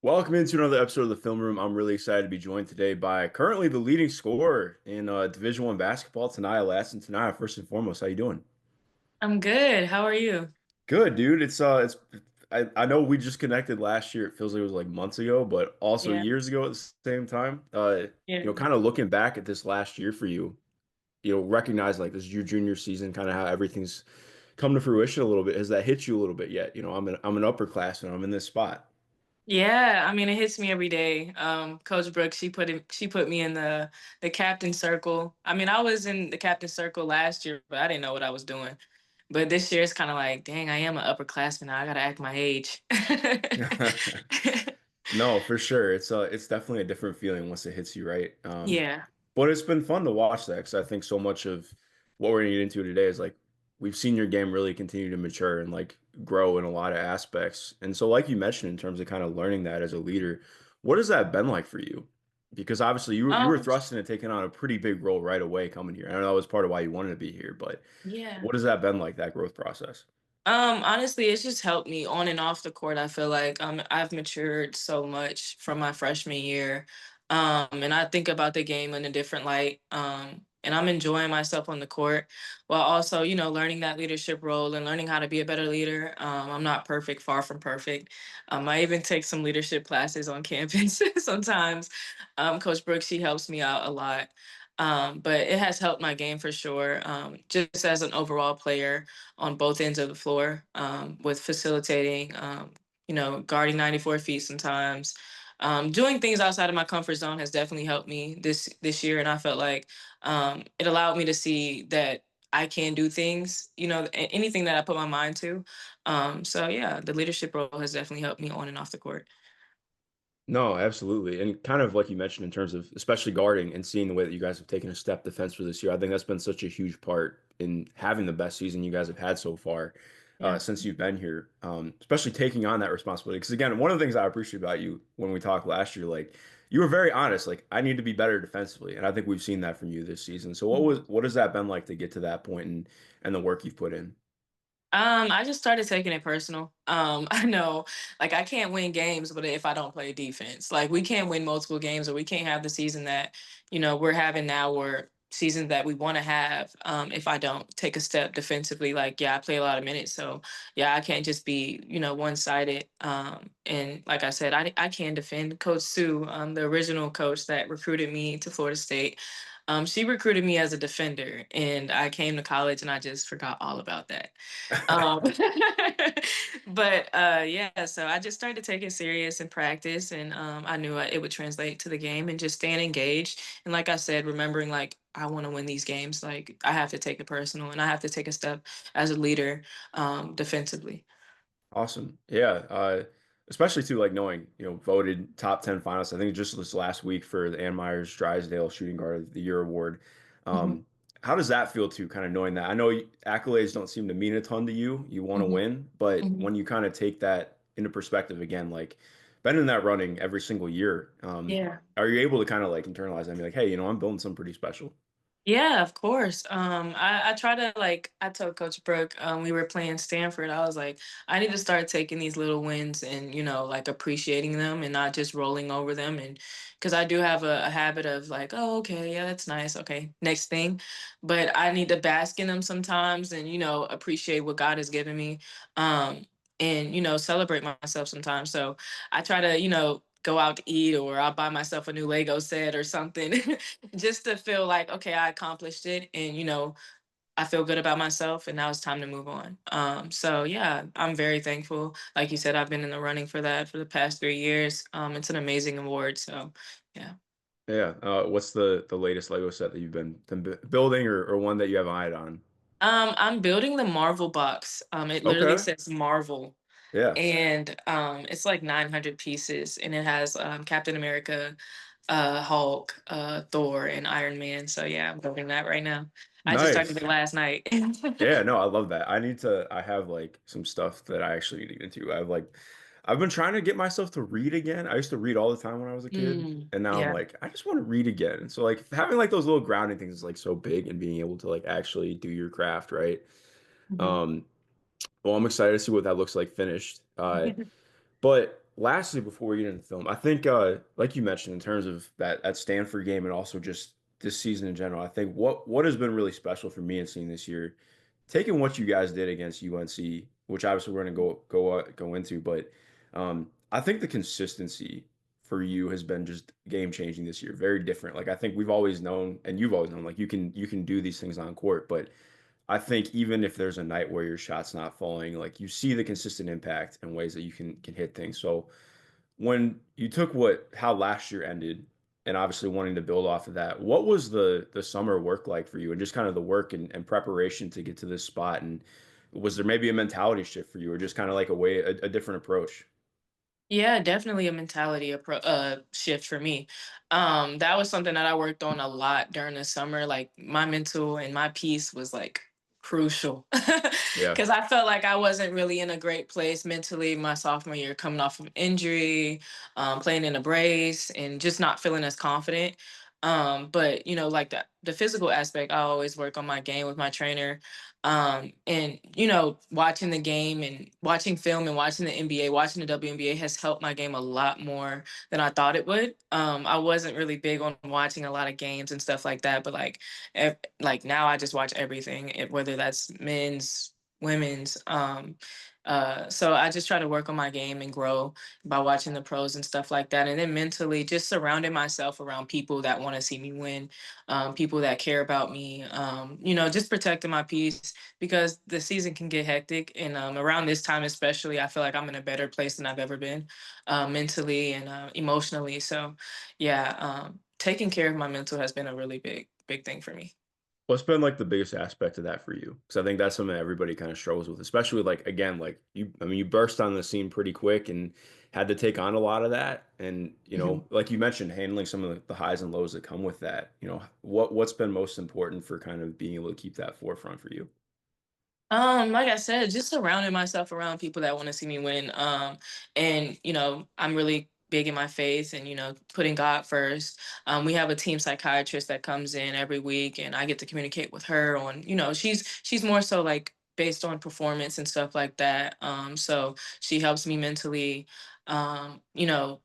Welcome into another episode of the Film Room. I'm really excited to be joined today by currently the leading scorer in Division One basketball, Tanaya Latson. Tanaya, first and foremost, how you doing? I'm good. How are you? Good, dude. I know we just connected last year. It feels like it was like months ago, but also Yeah. years ago at the same time. Yeah. Kind of looking back at this last year for you, recognize like this is your junior season, kind of how everything's come to fruition a little bit. Has that hit you a little bit yet? I'm an upperclassman. I'm in this spot. Yeah, I mean it hits me every day. Coach Brooks, she put me in the captain circle. I mean, I was in the captain circle last year, but I didn't know what I was doing. But this year it's kind of like, dang, I am an upperclassman now. I gotta act my age. No, for sure. It's definitely a different feeling once it hits you, right? Yeah. But it's been fun to watch that because I think so much of what we're gonna get into today is like we've seen your game really continue to mature and like grow in a lot of aspects. And so, like you mentioned, in terms of kind of learning that as a leader, what has that been like for you? Because obviously you were Um, thrusting and taking on a pretty big role right away coming here. I know that was part of why you wanted to be here, but yeah. what has that been like, that growth process? Honestly, it's just helped me on and off the court. I feel like I've matured so much from my freshman year. And I think about the game in a different light. And I'm enjoying myself on the court while also, learning that leadership role and learning how to be a better leader. I'm not perfect, far from perfect. I even take some leadership classes on campus sometimes. Coach Brooks, she helps me out a lot. But it has helped my game for sure. Just as an overall player on both ends of the floor, with facilitating, guarding 94 feet sometimes. Doing things outside of my comfort zone has definitely helped me this year, and I felt like it allowed me to see that I can do things, anything that I put my mind to. So yeah, the leadership role has definitely helped me on and off the court. No, absolutely. And kind of like you mentioned in terms of especially guarding and seeing the way that you guys have taken a step defense for this year, I think that's been such a huge part in having the best season you guys have had so far Yeah. since you've been here, especially taking on that responsibility. Because again, one of the things I appreciate about you when we talked last year, like you were very honest, like I need to be better defensively. And I think we've seen that from you this season. So what has that been like to get to that point and the work you've put in? I just started taking it personal. I know, like, I can't win games, but if I don't play defense, like, we can't win multiple games, or we can't have the season that we're having now, or season that we want to have. If I don't take a step defensively, like, yeah, I play a lot of minutes, so yeah, I can't just be one sided. And like I said, I can defend. Coach Sue, the original coach that recruited me to Florida State. She recruited me as a defender, and I came to college and I just forgot all about that. Um, but yeah, so I just started to take it serious in practice, and I knew it would translate to the game, and just staying engaged. And like I said, remembering like I want to win these games, like I have to take it personal, and I have to take a step as a leader, defensively. Awesome. Yeah. Especially too, like knowing, voted top 10 finalists. I think just this last week for the Ann Myers Drysdale Shooting Guard of the Year award. Hmm. Um, how does that feel too, kind of knowing that? I know accolades don't seem to mean a ton to you. You want to Hmm. win, but Hmm. when you kind of take that into perspective again, like been in that running every single year, Yeah. are you able to kind of like internalize that and be like, hey, I'm building something pretty special? Yeah, of course. I try to like I told Coach Brooke, we were playing Stanford. I was like, I need to start taking these little wins and like appreciating them and not just rolling over them. And because I do have a habit of like, oh, okay, yeah, that's nice. Okay, next thing. But I need to bask in them sometimes and appreciate what God has given me. Um, and celebrate myself sometimes. So I try to go out to eat, or I'll buy myself a new Lego set or something just to feel like, okay, I accomplished it, and I feel good about myself, and now it's time to move on. So yeah, I'm very thankful. Like you said, I've been in the running for that for the past 3 years. It's an amazing award. So yeah. Yeah. What's the latest Lego set that you've been building or one that you have an eye on? I'm building the Marvel box. It literally Okay. says Marvel, Yeah. and it's like 900 pieces, and it has Captain America, Hulk, Thor, and Iron Man. So yeah, I'm building that right now. I just started it Nice. last night. Yeah, no, I love that. I have like some stuff that I actually need to get into. I've been trying to get myself to read again. I used to read all the time when I was a kid, and now I'm Yeah. like, I just want to read again. And so like having like those little grounding things is like so big and being able to like actually do your craft, right? Mhm. Um, well, I'm excited to see what that looks like finished. But lastly, before we get into the film, I think, like you mentioned, in terms of that Stanford game and also just this season in general, I think what has been really special for me and seeing this year, taking what you guys did against UNC, which obviously we're going to go into, but I think the consistency for you has been just game changing this year. Very different. Like I think we've always known, and you've always known, like you can do these things on court, but I think even if there's a night where your shot's not falling, like you see the consistent impact in ways that you can hit things. So when you took what how last year ended and obviously wanting to build off of that, what was the summer work like for you and just kind of the work and preparation to get to this spot? And was there maybe a mentality shift for you or just kind of like a different approach? Yeah, definitely a shift for me. That was something that I worked on a lot during the summer. Like my mental and my peace was like crucial Yeah. because I felt like I wasn't really in a great place mentally my sophomore year, coming off of injury, playing in a brace, and just not feeling as confident. But like the physical aspect, I always work on my game with my trainer. And watching the game and watching film and watching the NBA, watching the WNBA has helped my game a lot more than I thought it would. I wasn't really big on watching a lot of games and stuff like that, but like now I just watch everything, whether that's men's, women's. So I just try to work on my game and grow by watching the pros and stuff like that, and then mentally just surrounding myself around people that want to see me win, people that care about me. Just protecting my peace because the season can get hectic, and around this time especially, I feel like I'm in a better place than I've ever been, mentally and emotionally. So, yeah, taking care of my mental has been a really big thing for me. What's been like the biggest aspect of that for you? Because I think that's something that everybody kind of struggles with, especially like again, like I mean, you burst on the scene pretty quick and had to take on a lot of that. And Mhm. like you mentioned, handling some of the highs and lows that come with that. What's been most important for kind of being able to keep that forefront for you? Like I said, just surrounding myself around people that want to see me win. And I'm really big in my faith and putting God first. We have a team psychiatrist that comes in every week, and I get to communicate with her on, she's more so like based on performance and stuff like that. So she helps me mentally,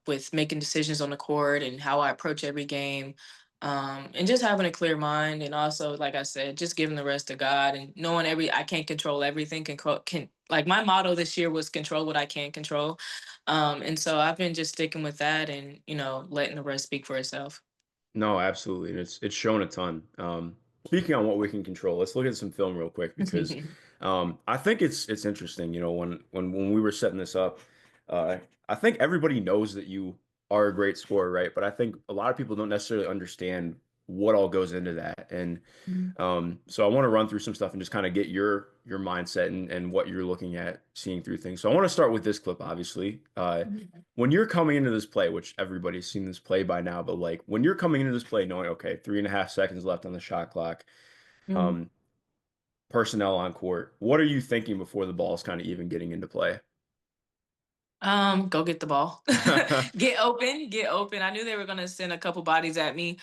with making decisions on the court and how I approach every game, and just having a clear mind, and also like I said, just giving the rest to God and knowing I can't control everything. Can Like my motto this year was control what I can control. And so I've been just sticking with that, and letting the rest speak for itself. No, absolutely. And it's shown a ton. Speaking on what we can control, let's look at some film real quick because I think it's interesting. When we were setting this up, uh, I think everybody knows that you are a great scorer, right? But I think a lot of people don't necessarily understand what all goes into that. And so I want to run through some stuff and just kind of get your mindset and what you're looking at, seeing through things. So I want to start with this clip, obviously. When you're coming into this play, which everybody's seen this play by now, but like when you're coming into this play knowing, okay, 3.5 seconds left on the shot clock, Mhm. um, personnel on court, what are you thinking before the ball's kind of even getting into play? Go get the ball. Get open, get open. I knew they were gonna send a couple bodies at me.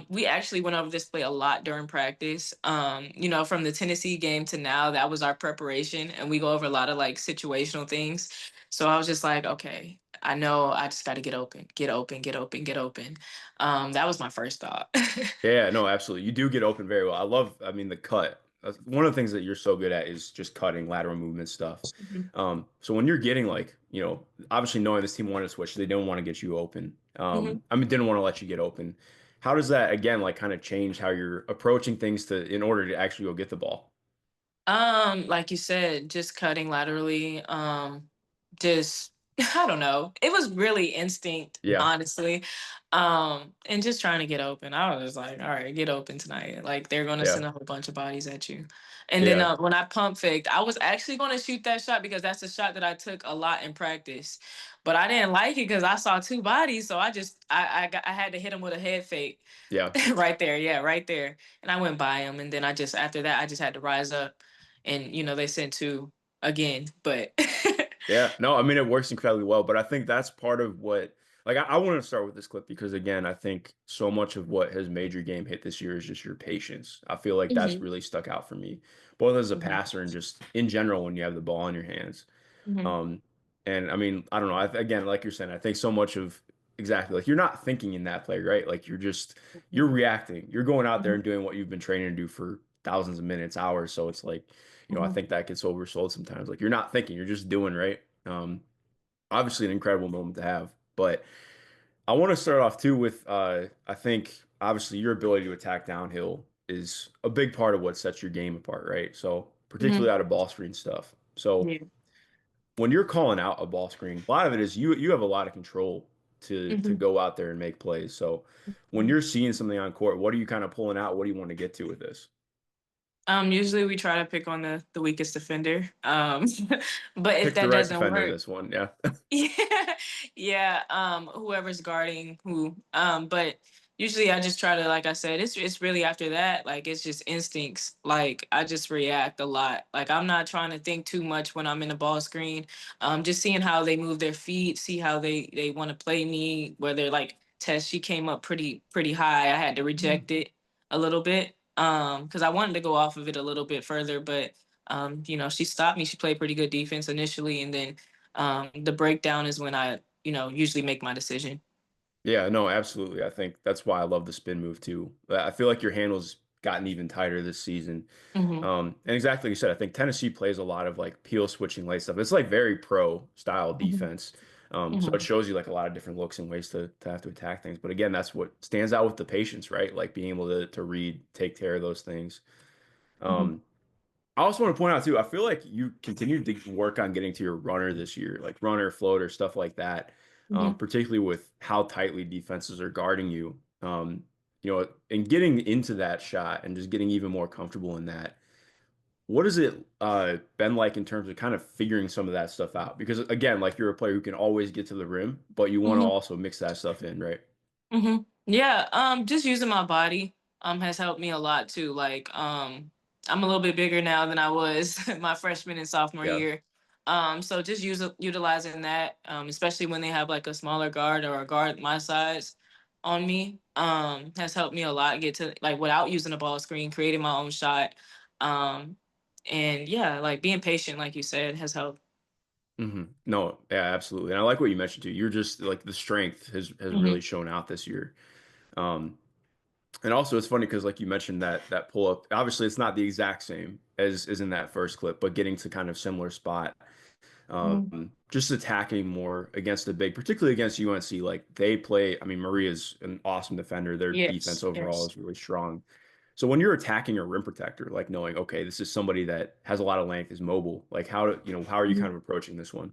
We actually went over this play a lot during practice. From the Tennessee game to now, that was our preparation, and we go over a lot of like situational things. So I was just like, okay, I know I just gotta get open, get open, get open, get open. That was my first thought. Yeah, no, absolutely. You do get open very well. I mean, the cut. One of the things that you're so good at is just cutting lateral movement stuff. Mhm. So when you're getting like, obviously knowing this team wanted to switch, they don't want to get you open. Mhm. I mean, didn't want to let you get open. How does that again, like kind of change how you're approaching things in order to actually go get the ball? Like you said, just cutting laterally. Just I don't know. It was really instinct, Yeah, honestly. And just trying to get open. I was just like, all right, get open tonight. Like they're gonna yeah, send a whole bunch of bodies at you. And then yeah, when I pump faked, I was actually gonna shoot that shot because that's a shot that I took a lot in practice. But I didn't like it because I saw two bodies, so I had to hit him with a head fake. yeah. Right there, yeah, right there. And I went by him, and then after that I just had to rise up, and they sent two again, but Yeah, no, I mean it works incredibly well, but I think that's part of what like I want to start with this clip because again, I think so much of what has made your game hit this year is just your patience. I feel like that's Mhm, really stuck out for me, both as a mhm, passer and just in general when you have the ball in your hands. mhm, Um, And I mean, I don't know. Again, like you're saying, I think so much of exactly like you're not thinking in that play, right? Like you're reacting. You're going out there Mhm, and doing what you've been training to do for thousands of minutes, hours. So it's like, I mhm, think that gets oversold sometimes. Like you're not thinking, you're just doing, right? Obviously an incredible moment to have. But I want to start off too with I think obviously your ability to attack downhill is a big part of what sets your game apart, right? So particularly mhm. out of ball screen stuff. So Yeah. when you're calling out a ball screen, a lot of it is you have a lot of control to Mhm, go out there and make plays. So when mhm. you're seeing something on court, what are you kind of pulling out? What do you want to get to with this? Usually we try to pick on the weakest defender. But if Pick the that right doesn't defender work, this one. Yeah. yeah, yeah. Whoever's guarding who. But usually I just try to, like I said, it's really after that, like it's just instincts. Like I just react a lot. Like I'm not trying to think too much when I'm in the ball screen. Just seeing how they move their feet, see how they want to play me. Whether like Tess, she came up pretty high. I had to reject it a little bit. Because I wanted to go off of it a little bit further, but she stopped me. She played pretty good defense initially, and then the breakdown is when I, usually make my decision. Yeah, no, absolutely. I think that's why I love the spin move too. I feel like your handle's gotten even tighter this season. Hmm. And exactly like you said, I think Tennessee plays a lot of like peel switching late stuff. It's like very pro style Hmm. defense. So it Hmm. shows you like a lot of different looks and ways to have to attack things. But again, that's what stands out with the patience, right? Like being able to read, take care of those things. Hmm. Um, I also want to point out too, I feel like you continued to work on getting to your runner this year, like runner, floater, stuff like that. Hmm. Particularly with how tightly defenses are guarding you. And getting into that shot and just getting even more comfortable in that. What has it been like in terms of kind of figuring some of that stuff out? Because again, like you're a player who can always get to the rim, but you want to Hmm. also mix that stuff in, right? Yeah, just using my body has helped me a lot too. Like I'm a little bit bigger now than I was my freshman and sophomore Yeah. year. So just utilizing that, especially when they have like a smaller guard or a guard my size on me, has helped me a lot get to like without using a ball screen, creating my own shot. Um, and yeah, like being patient, like you said, has helped. No, yeah, absolutely. And I like what you mentioned too. You're just like the strength has Hmm. really shown out this year. Um, and also it's funny because like you mentioned that pull up, obviously it's not the exact same as in that first clip, but getting to kind of similar spot. Hmm. Just attacking more against the big, particularly against UNC. Like they play, I mean, Maria's an awesome defender. Their defense Yes, overall yes. is really strong. So when you're attacking a rim protector, like knowing, okay, this is somebody that has a lot of length, is mobile, like how are you kind of approaching this one?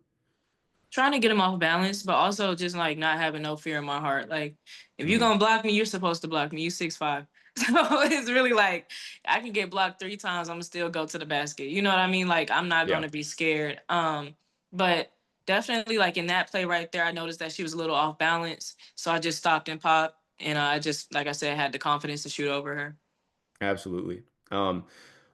Trying to get him off balance, but also just like not having no fear in my heart. Like, if you're Hmm. gonna block me, you're supposed to block me. You 6'5". So it's really like I can get blocked 3 times, I'm gonna still go to the basket. You know what I mean? Like I'm not Yeah, gonna be scared. But definitely like in that play right there, I noticed that she was a little off balance. So I just stopped and popped. And I just, like I said, had the confidence to shoot over her. absolutely. Um,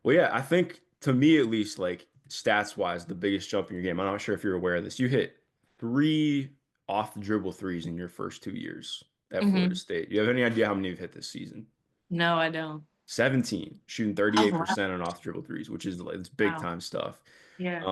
well, yeah, I think to me at least, like stats wise, the biggest jump in your game. I'm not sure if you're aware of this. You hit three off the dribble threes in your first 2 years at Florida Hmm. State. You have any idea how many you've hit this season? No, I don't. 17, shooting Oh, wow. 38% on off dribble threes, which is like it's big Wow. time stuff. Yeah.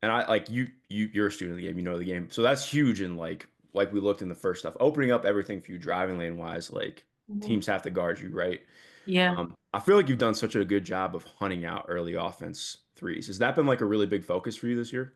And I like you're a student of the game, you know the game. So that's huge in like we looked in the first stuff, opening up everything for you driving lane wise, like Mhm. teams have to guard you, right? Yeah. I feel like you've done such a good job of hunting out early offense threes. Has that been like a really big focus for you this year?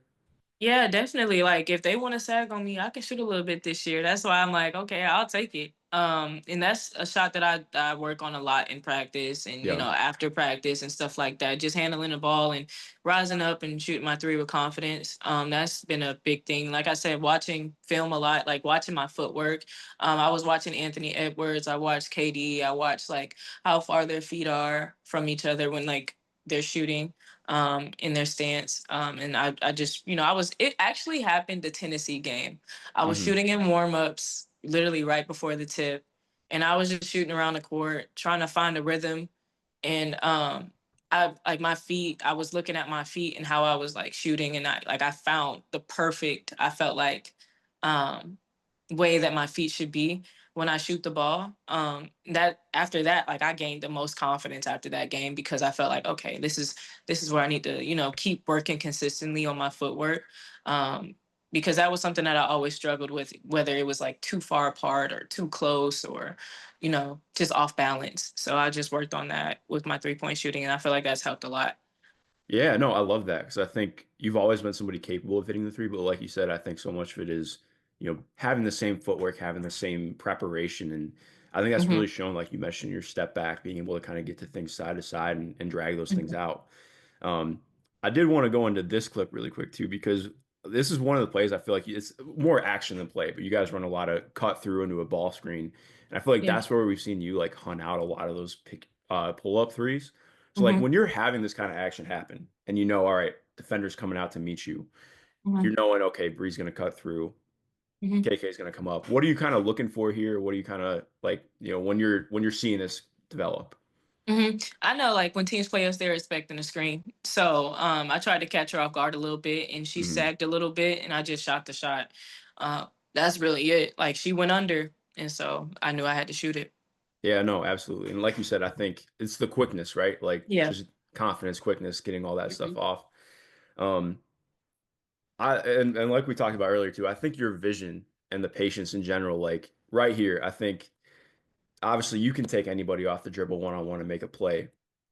Yeah, definitely. Like if they want to sag on me, I can shoot a little bit this year. That's why I'm like, okay, I'll take it. And that's a shot that I work on a lot in practice and Yeah. after practice and stuff like that. Just handling the ball and rising up and shooting my three with confidence. That's been a big thing. Like I said, watching film a lot, like watching my footwork. I was watching Anthony Edwards, I watched KD, I watched like how far their feet are from each other when like they're shooting in their stance. And I just, it actually happened the Tennessee game. I was Hmm. shooting in warmups literally right before the tip. And I was just shooting around the court, trying to find a rhythm. And I like my feet, I was looking at my feet and how I was like shooting. And I found the perfect, I felt like um way that my feet should be when I shoot the ball. That after that, like I gained the most confidence after that game because I felt like, okay, this is where I need to, keep working consistently on my footwork. Um, because that was something that I always struggled with, whether it was like too far apart or too close or, just off balance. So I just worked on that with my 3-point shooting, and I feel like that's helped a lot. Yeah, no, I love that because I think you've always been somebody capable of hitting the three, but like you said, I think so much of it is, having the same footwork, having the same preparation, and I think that's really Hmm. shown, like you mentioned, your step back, being able to kind of get to things side to side and drag those things Hmm. out. Um, I did want to go into this clip really quick too, because this is one of the plays I feel like it's more action than play, but you guys run a lot of cut through into a ball screen. And I feel like Yeah. that's where we've seen you like hunt out a lot of those pull up threes. So like Hmm. when you're having this kind of action happen and all right, defender's coming out to meet you, you're Hmm. knowing, okay, Bree's going to cut through, Hmm. KK is going to come up. What are you kind of looking for here? What are you kind of like, when you're seeing this develop? I know, like when teams play us, they're expecting a screen. So I tried to catch her off guard a little bit, and she Mhm. sagged a little bit, and I just shot the shot. That's really it. Like she went under, and so I knew I had to shoot it. Yeah, no, absolutely. And like you said, I think it's the quickness, right? Like Yeah. just confidence, quickness, getting all that stuff Hmm. off. Um, and like we talked about earlier too, I think your vision and the patience in general, like right here, I think obviously you can take anybody off the dribble one on one and make a play,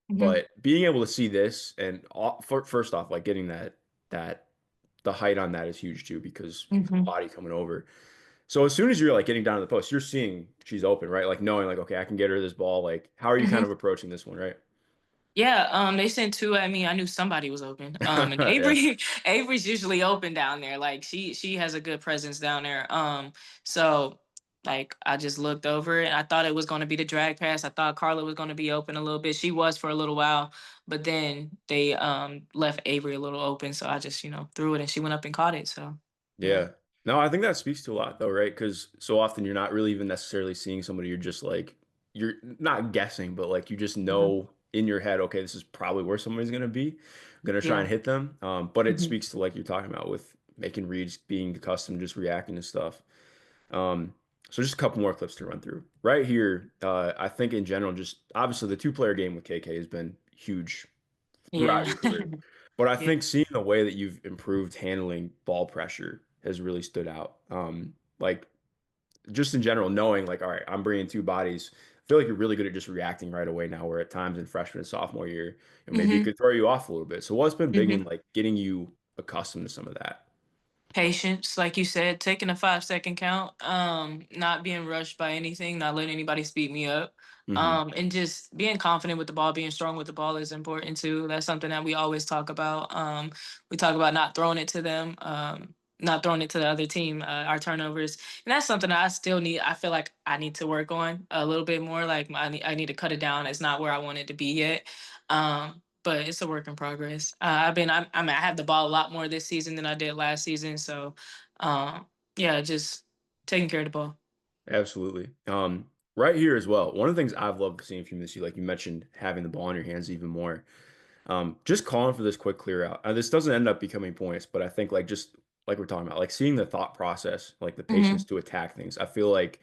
Hmm. but being able to see this and first off, like getting that the height on that is huge too because Hmm. body coming over. So as soon as you're like getting down to the post, you're seeing she's open, right? Like knowing like, okay, I can get her this ball. Like, how are you kind Hmm. of approaching this one, right? Yeah, they sent two at me. I knew somebody was open. And Yeah. Avery's usually open down there. Like she has a good presence down there. So like I just looked over and I thought it was going to be the drag pass. I thought Carla was going to be open a little bit. She was for a little while, but then they left Avery a little open. So I just threw it and she went up and caught it. So yeah. Yeah. No, I think that speaks to a lot though, right? Because so often you're not really even necessarily seeing somebody, you're just like, you're not guessing, but like you just Mhm. know in your head, okay, this is probably where somebody's going to be. I'm going to try Yeah. and hit them. But it Hmm. speaks to like you're talking about with making reads, being accustomed, just reacting to stuff. Um, so just a couple more clips to run through. Right here, I think in general, just obviously the two-player game with KK has been huge throughout Yeah. your career. But I Yeah. think seeing the way that you've improved handling ball pressure has really stood out. Like just in general, knowing like, all right, I'm bringing two bodies. I feel like you're really good at just reacting right away now, where at times in freshman and sophomore year, maybe it Hmm. could throw you off a little bit. So what's been big in Hmm. like getting you accustomed to some of that? Patience, like you said, taking a 5-second count, not being rushed by anything, not letting anybody speed me up, Hmm. and just being confident with the ball, being strong with the ball is important too. That's something that we always talk about. We talk about not throwing it to them, not throwing it to the other team, our turnovers, and that's something that I still need. I feel like I need to work on a little bit more. Like I need to cut it down. It's not where I want it to be yet. But it's a work in progress. I have the ball a lot more this season than I did last season. So, yeah, just taking care of the ball. Absolutely. Right here as well. One of the things I've loved seeing from this, you like you mentioned having the ball in your hands even more. Just calling for this quick clear out. This doesn't end up becoming points, but I think like just like we're talking about, like seeing the thought process, like the patience Hmm. to attack things. I feel like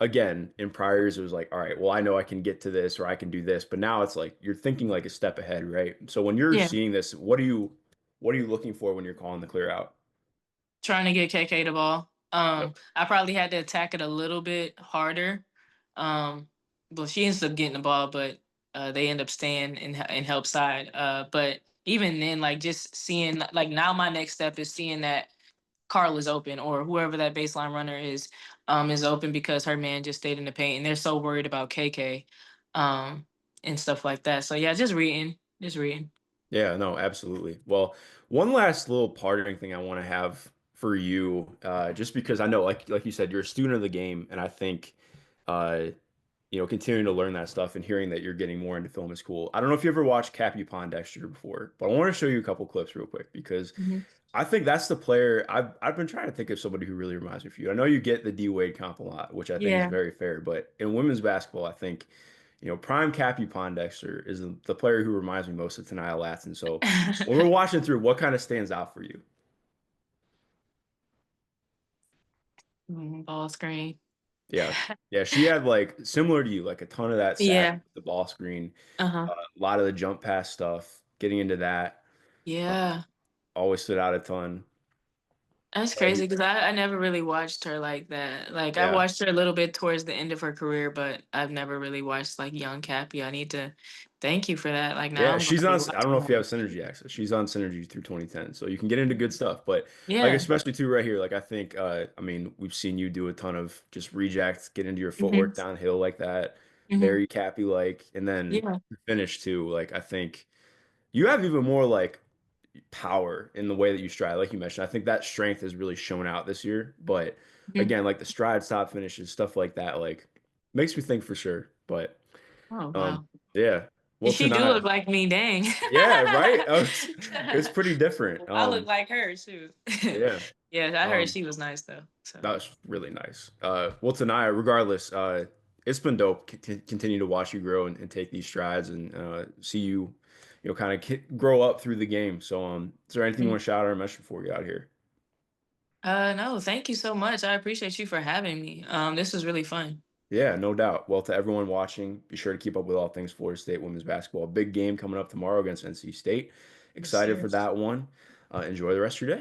again, in prior years it was like, all right, well, I know I can get to this or I can do this, but now it's like you're thinking like a step ahead, right? So when you're Yeah, seeing this, what are you looking for when you're calling the clear out? trying to get KK the ball. Yep. I probably had to attack it a little bit harder. Um, well, she ends up getting the ball, but they end up staying in help side. But even then, like just seeing, like now my next step is seeing that Carl is open or whoever that baseline runner is open because her man just stayed in the paint and they're so worried about KK, um, and stuff like that. So yeah, just reading. Yeah, no, absolutely. Well, one last little parting thing I want to have for you, just because I know, like you said, you're a student of the game, and I think, uh, continuing to learn that stuff and hearing that you're getting more into film is cool. I don't know if you ever watched Cappy Pondexter before, but I want to show you a couple clips real quick because Hmm. I think that's the player I've been trying to think of somebody who really reminds me of you. I know you get the D Wade comp a lot, which I think is Yeah. very fair, but in women's basketball, I think, prime Cappy Pondexter is the player who reminds me most of Tanaya Latson. So when we're watching through, what kind of stands out for you? Ball screen. Yeah. Yeah, she had like similar to you, like a ton of that sack, Yeah. the ball screen, Uh-huh. a lot of the jump pass stuff, getting into that. Uh, Yeah. always stood out a ton. That's crazy because I never really watched her like that. Like I Yeah. watched her a little bit towards the end of her career, but I've never really watched like young Cappy. I need to thank you for that. Like now Yeah, I'm gonna she's be on. I don't watching know if you her. have Synergy access. She's on Synergy through 2010, so you can get into good stuff. But like, Yeah. especially too right here, like I think, I mean, we've seen you do a ton of just rejects, get into your Hmm. footwork downhill like that, Hmm. very cappy like, and then Yeah. the finish too. Like I think you have even more like power in the way that you stride, like you mentioned. I think that strength has really shown out this year. But Hmm. again, like the stride stop finishes, stuff like that, like makes me think for sure. But Oh um, wow. yeah. Well, She do tonight. look like me, dang. Yeah, right. It's pretty different. I look like her too. Yeah. Yeah, I heard Um, she was nice though. So that was really nice. Well, tonight, regardless, it's been dope. Continue to watch you grow and take these strides and see you, kind of grow up through the game. So, is there anything you want to shout out or mention before we get out of here? no, thank you so much. I appreciate you for having me. This was really fun. Yeah, no doubt. Well, to everyone watching, be sure to keep up with all things Florida State women's basketball. Big game coming up tomorrow against NC State. Yes, Excited sir. for that one. Enjoy the rest of your day.